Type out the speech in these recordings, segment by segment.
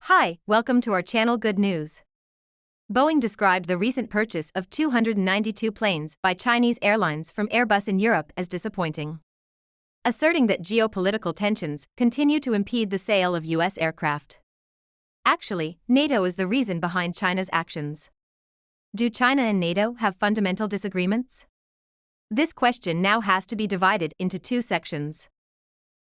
Hi, welcome to our channel. Good news. Boeing described the recent purchase of 292 planes by Chinese airlines from Airbus in Europe as disappointing, asserting that geopolitical tensions continue to impede the sale of U.S. aircraft. Actually, NATO is the reason behind China's actions. Do China and NATO have fundamental disagreements? This question now has to be divided into two sections.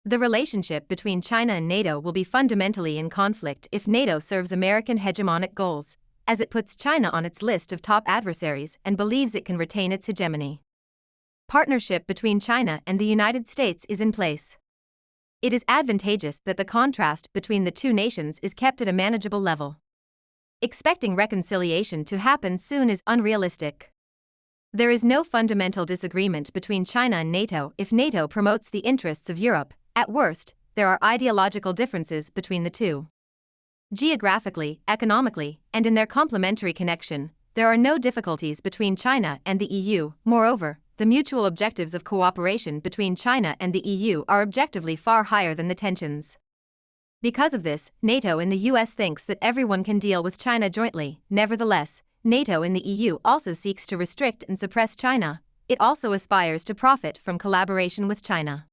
The relationship between China and NATO will be fundamentally in conflict if NATO serves American hegemonic goals, as it puts China on its list of top adversaries and believes it can retain its hegemony. Partnership between China and the United States is in place. It is advantageous that the contrast between the two nations is kept at a manageable level. Expecting reconciliation to happen soon is unrealistic. There is no fundamental disagreement between China and NATO if NATO promotes the interests of Europe. At worst, there are ideological differences between the two. Geographically, economically, and in their complementary connection, there are no difficulties between China and the EU. Moreover, the mutual objectives of cooperation between China and the EU are objectively far higher than the tensions. Because of this, NATO in the US thinks that everyone can deal with China jointly. Nevertheless, NATO in the EU also seeks to restrict and suppress China. It also aspires to profit from collaboration with China.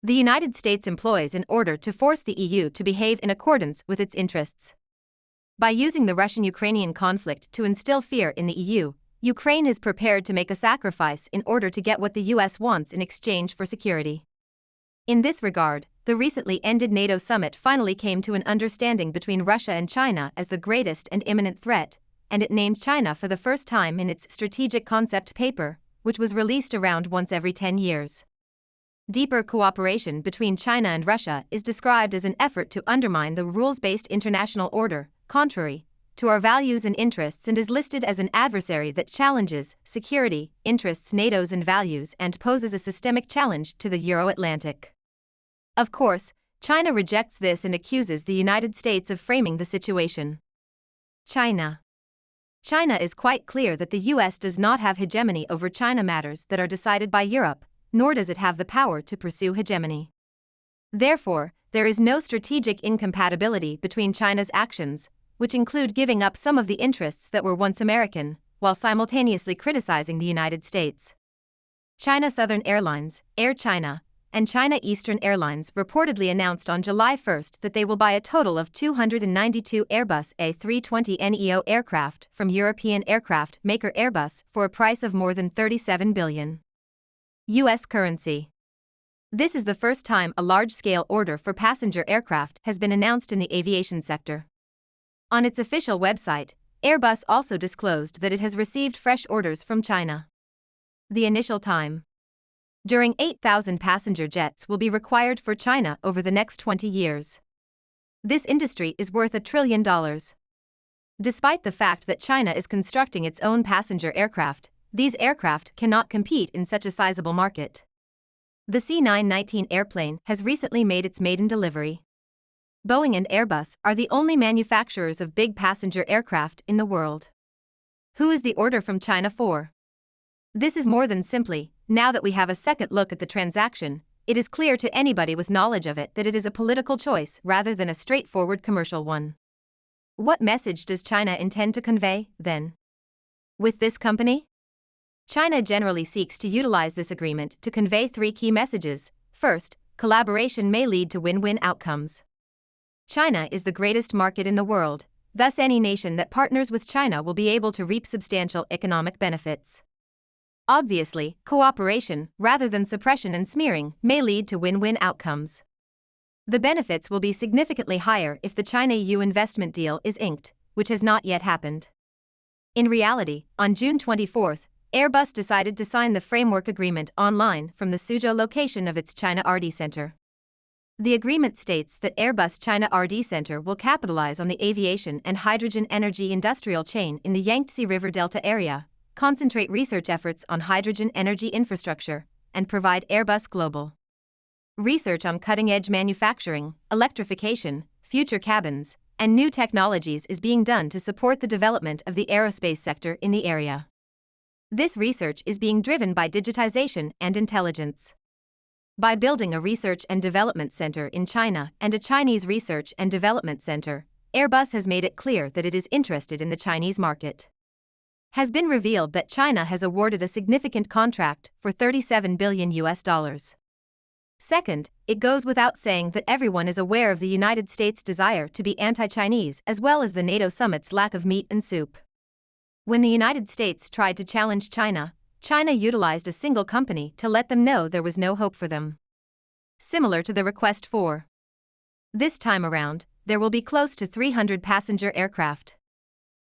The United States employs in order to force the EU to behave in accordance with its interests. By using the Russian-Ukrainian conflict to instill fear in the EU, Ukraine is prepared to make a sacrifice in order to get what the US wants in exchange for security. In this regard, the recently ended NATO summit finally came to an understanding between Russia and China as the greatest and imminent threat, and it named China for the first time in its strategic concept paper, which was released around once every 10 years. Deeper cooperation between China and Russia is described as an effort to undermine the rules-based international order, contrary to our values and interests, and is listed as an adversary that challenges security, interests, NATO's and values, and poses a systemic challenge to the Euro-Atlantic. Of course, China rejects this and accuses the United States of framing the situation. China is quite clear that the US does not have hegemony over China matters that are decided by Europe, nor does it have the power to pursue hegemony. Therefore, there is no strategic incompatibility between China's actions, which include giving up some of the interests that were once American, while simultaneously criticizing the United States. China Southern Airlines, Air China, and China Eastern Airlines reportedly announced on July 1 that they will buy a total of 292 Airbus A320neo aircraft from European aircraft maker Airbus for a price of more than $37 billion. U.S. currency. This is the first time a large-scale order for passenger aircraft has been announced in the aviation sector. On its official website, Airbus also disclosed that it has received fresh orders from China. The initial time during 8,000 passenger jets will be required for China over the next 20 years. This industry is worth $1 trillion. Despite the fact that China is constructing its own passenger aircraft, these aircraft cannot compete in such a sizable market. The C919 airplane has recently made its maiden delivery. Boeing and Airbus are the only manufacturers of big passenger aircraft in the world. Who is the order from China for? This is more than simply, now that we have a second look at the transaction, it is clear to anybody with knowledge of it that it is a political choice rather than a straightforward commercial one. What message does China intend to convey, then? With this company? China generally seeks to utilize this agreement to convey three key messages. First, collaboration may lead to win-win outcomes. China is the greatest market in the world, thus any nation that partners with China will be able to reap substantial economic benefits. Obviously, cooperation, rather than suppression and smearing, may lead to win-win outcomes. The benefits will be significantly higher if the China-EU investment deal is inked, which has not yet happened. In reality, on June 24, Airbus decided to sign the framework agreement online from the Suzhou location of its China R&D Center. The agreement states that Airbus-China R&D Center will capitalize on the aviation and hydrogen energy industrial chain in the Yangtze River Delta area, concentrate research efforts on hydrogen energy infrastructure, and provide Airbus global research on cutting-edge manufacturing, electrification, future cabins, and new technologies is being done to support the development of the aerospace sector in the area. This research is being driven by digitization and intelligence. By building a research and development center in China and a Chinese research and development center, Airbus has made it clear that it is interested in the Chinese market. Has been revealed that China has awarded a significant contract for $37 billion. Second, it goes without saying that everyone is aware of the United States' desire to be anti-Chinese as well as the NATO summit's lack of meat and soup. When the United States tried to challenge China, China utilized a single company to let them know there was no hope for them. Similar to the request for. This time around, there will be close to 300 passenger aircraft.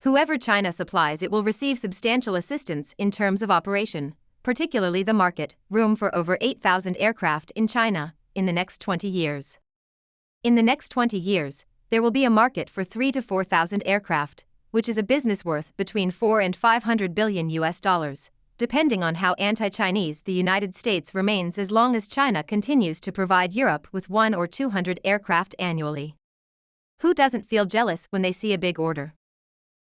Whoever China supplies, it will receive substantial assistance in terms of operation, particularly the market room for over 8,000 aircraft in China in the next 20 years. In the next 20 years, there will be a market for 3,000 to 4,000 aircraft, which is a business worth between $400 and $500 billion, depending on how anti-Chinese the United States remains as long as China continues to provide Europe with 100 or 200 aircraft annually. Who doesn't feel jealous when they see a big order?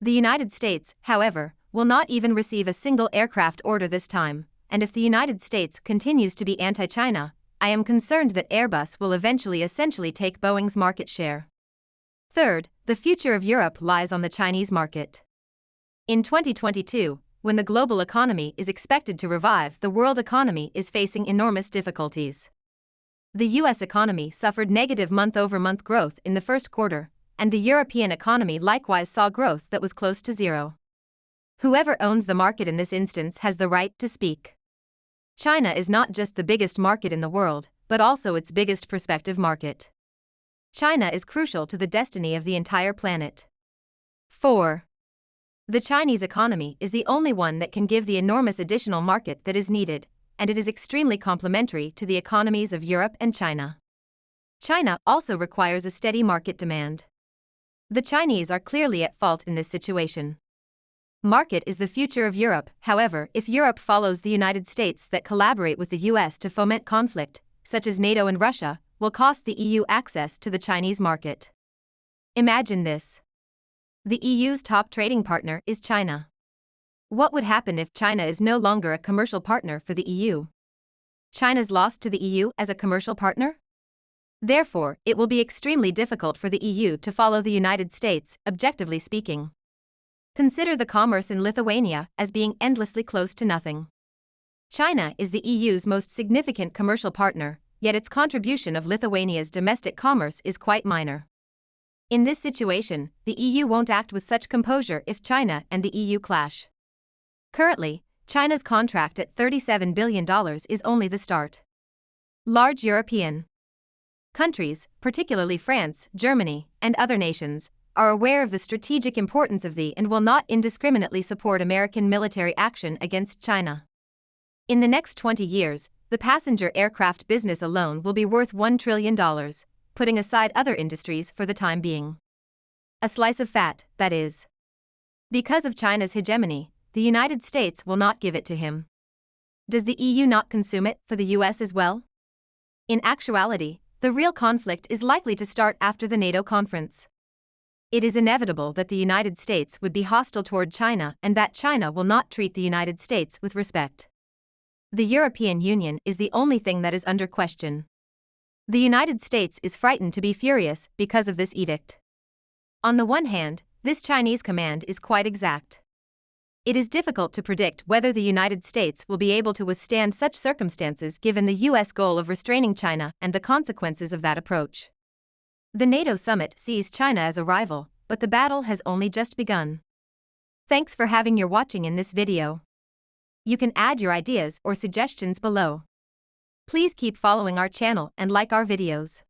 The United States, however, will not even receive a single aircraft order this time, and if the United States continues to be anti-China, I am concerned that Airbus will eventually essentially take Boeing's market share. Third, the future of Europe lies on the Chinese market. In 2022, when the global economy is expected to revive, the world economy is facing enormous difficulties. The US economy suffered negative month-over-month growth in the first quarter, and the European economy likewise saw growth that was close to zero. Whoever owns the market in this instance has the right to speak. China is not just the biggest market in the world, but also its biggest prospective market. China is crucial to the destiny of the entire planet. 4. The Chinese economy is the only one that can give the enormous additional market that is needed, and it is extremely complementary to the economies of Europe and China. China also requires a steady market demand. The Chinese are clearly at fault in this situation. Market is the future of Europe, however, if Europe follows the United States that collaborate with the US to foment conflict, such as NATO and Russia, will cost the EU access to the Chinese market. Imagine this. The EU's top trading partner is China. What would happen if China is no longer a commercial partner for the EU? China's lost to the EU as a commercial partner? Therefore, it will be extremely difficult for the EU to follow the United States, objectively speaking. Consider the commerce in Lithuania as being endlessly close to nothing. China is the EU's most significant commercial partner, yet its contribution of Lithuania's domestic commerce is quite minor. In this situation, the EU won't act with such composure if China and the EU clash. Currently, China's contract at $37 billion is only the start. Large European countries, particularly France, Germany, and other nations, are aware of the strategic importance of the and will not indiscriminately support American military action against China. In the next 20 years, the passenger aircraft business alone will be worth $1 trillion, putting aside other industries for the time being. A slice of fat, that is. Because of China's hegemony, the United States will not give it to him. Does the EU not consume it for the US as well? In actuality, the real conflict is likely to start after the NATO conference. It is inevitable that the United States would be hostile toward China and that China will not treat the United States with respect. The European Union is the only thing that is under question. The United States is frightened to be furious because of this edict. On the one hand, this Chinese command is quite exact. It is difficult to predict whether the United States will be able to withstand such circumstances given the US goal of restraining China and the consequences of that approach. The NATO summit sees China as a rival, but the battle has only just begun. Thanks for watching in this video. You can add your ideas or suggestions below. Please keep following our channel and like our videos.